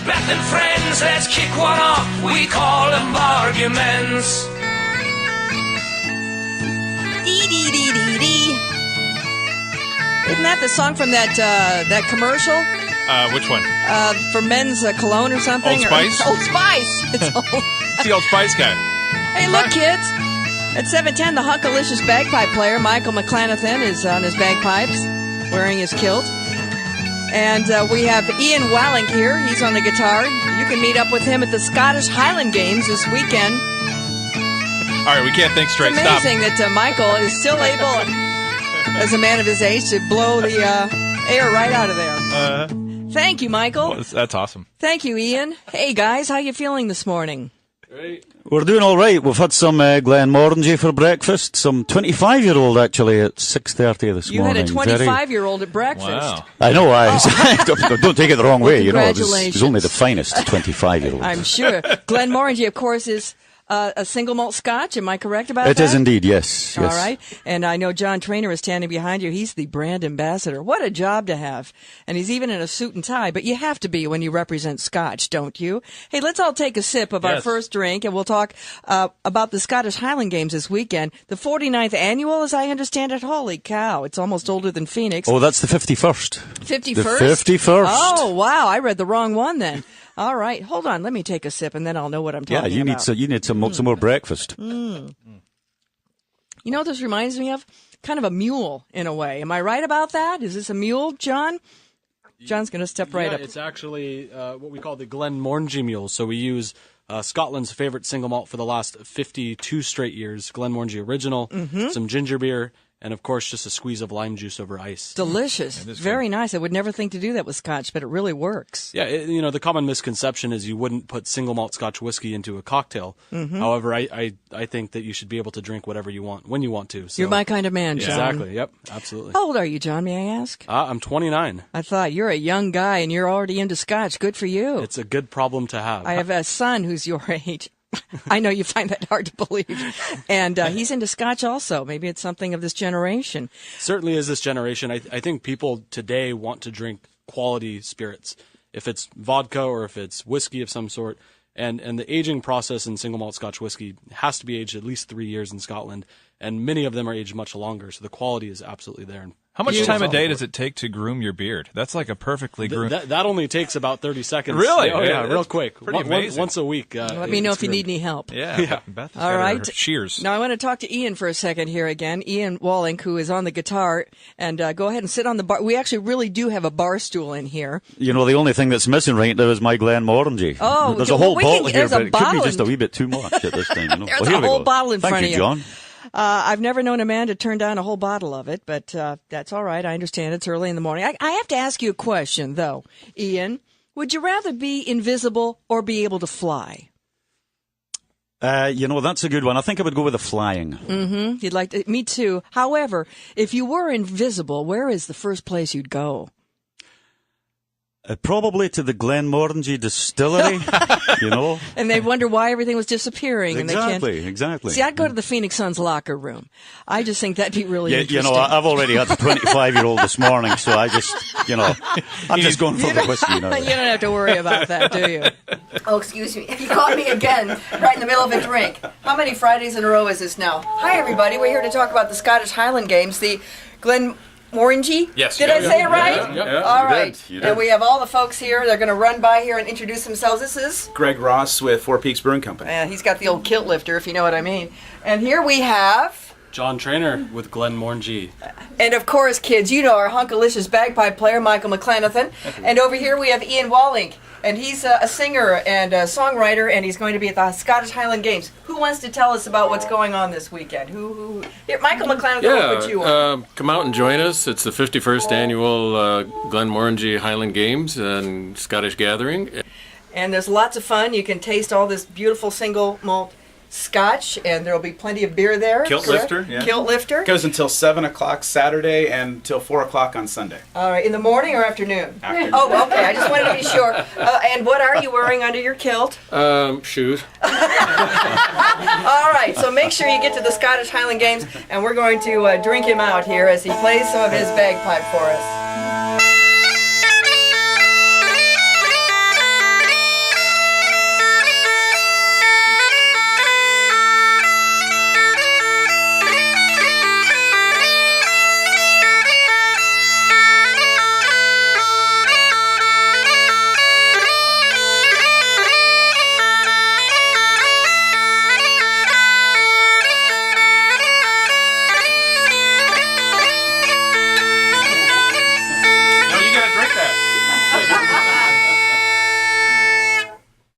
Beth and friends, let's kick one off. We call them Barguments. Dee-dee-dee-dee-dee. Isn't that the song from that commercial? Which one? For men's cologne or something? Old Spice? Old Spice. It's old. It's the Old Spice guy. Hey, look, kids. At 7:10, the Hunkalicious bagpipe player, Michael McClanathan, is on his bagpipes, wearing his kilt. And we have Ian Wallink here. He's on the guitar. You can meet up with him at the Scottish Highland Games this weekend. All right, we can't think straight. It's amazing that Michael is still able, as a man of his age, to blow the air right out of there. Thank you, Michael. Well, that's awesome. Thank you, Ian. Hey, guys, how you feeling this morning? Great. We're doing all right. We've had some Glenmorangie for breakfast. Some 25-year-old, actually, at 6:30 this morning. You had a 25-year-old at breakfast. Wow. I know. Don't take it the wrong way. You know, it was only the finest 25-year-old. I'm sure. Glenmorangie, of course, is a single malt Scotch. Am I correct about that? It is indeed, yes. All right. And I know John Traynor is standing behind you. He's the brand ambassador. What a job to have. And he's even in a suit and tie. But you have to be when you represent Scotch, don't you? Hey, let's all take a sip of our first drink, and we'll talk about the Scottish Highland Games this weekend. The 49th annual, as I understand it. Holy cow. It's almost older than Phoenix. Oh, that's the 51st. 51st? The 51st. Oh, wow. I read the wrong one then. All right. Hold on. Let me take a sip, and then I'll know what I'm talking about. Yeah, you need some more breakfast. You know what this reminds me of? Kind of a mule, in a way. Am I right about that? Is this a mule, John? John's going to step right up. It's actually what we call the Glenmorangie mule. So we use Scotland's favorite single malt for the last 52 straight years, Glenmorangie Original, some ginger beer, and, of course, just a squeeze of lime juice over ice. Delicious. Very nice. I would never think to do that with Scotch, but it really works. Yeah, the common misconception is you wouldn't put single malt Scotch whiskey into a cocktail. However, I think that you should be able to drink whatever you want, when you want to. So. You're my kind of man, John. Exactly. Yep, absolutely. How old are you, John, may I ask? I'm 29. I thought, you're a young guy and you're already into Scotch. Good for you. It's a good problem to have. I have a son who's your age. I know you find that hard to believe. And he's into Scotch also. Maybe it's something of this generation. Certainly is this generation. I think people today want to drink quality spirits. If it's vodka or if it's whiskey of some sort. And the aging process in single malt Scotch whiskey has to be aged at least 3 years in Scotland. And many of them are aged much longer. So the quality is absolutely there. How much time a day does it take to groom your beard? That's like a perfectly groomed... That only takes about 30 seconds. Really? Oh, yeah, real quick. Pretty amazing. Once a week. Let me know if you need any help. Yeah. Beth has All got right. her shears. Now I want to talk to Ian for a second here again. Ian Wallink, who is on the guitar. And go ahead and sit on the bar. We actually really do have a bar stool in here. You know, the only thing that's missing right now is my Glenmorangie. Oh, there's a whole bottle here, but it could be in- just a wee bit too much at this time. You know? There's Here a we whole go. bottle in front of Thank you. you, John. I've never known a man to turn down a whole bottle of it, but that's all right. I understand it's early in the morning. I have to ask you a question, though. Ian, would you rather be invisible or be able to fly? That's a good one. I think I would go with the flying. Mm-hmm. You'd like to, me too. However, if you were invisible, where is the first place you'd go? Probably to the Glenmorangie distillery, you know. And they wonder why everything was disappearing. Exactly, exactly. See, I'd go to the Phoenix Suns locker room. I just think that'd be really interesting. You know, I've already had the 25-year-old this morning, so I just, I'm just going for the whiskey. You don't have to worry about that, do you? Oh, excuse me. You caught me again, right in the middle of a drink. How many Fridays in a row is this now? Hi, everybody. We're here to talk about the Scottish Highland Games, the Glenmorangie? Yes. Did I say it right? Yeah. All right. You did. And we have all the folks here. They're going to run by here and introduce themselves. This is? Greg Ross with Four Peaks Brewing Company. He's got the old kilt lifter, if you know what I mean. And here we have... John Traynor with Glenmorangie. And of course, kids, you know our hunkalicious bagpipe player, Michael McClanathan. And over here we have Ian Wallink. And he's a singer and a songwriter, and he's going to be at the Scottish Highland Games. Who wants to tell us about what's going on this weekend? Here, Michael McClanathan, what would you want? Come out and join us. It's the 51st annual Glenmorangie Highland Games and Scottish Gathering. And there's lots of fun. You can taste all this beautiful single malt Scotch, and there will be plenty of beer there. Kilt correct? lifter, yeah. Kilt lifter. Goes until 7 o'clock Saturday and until 4 o'clock on Sunday. All right, in the morning or afternoon? Afternoon. Oh, okay. I just wanted to be sure. And what are you wearing under your kilt? Shoes. All right, so make sure you get to the Scottish Highland Games, and we're going to drink him out here as he plays some of his bagpipe for us.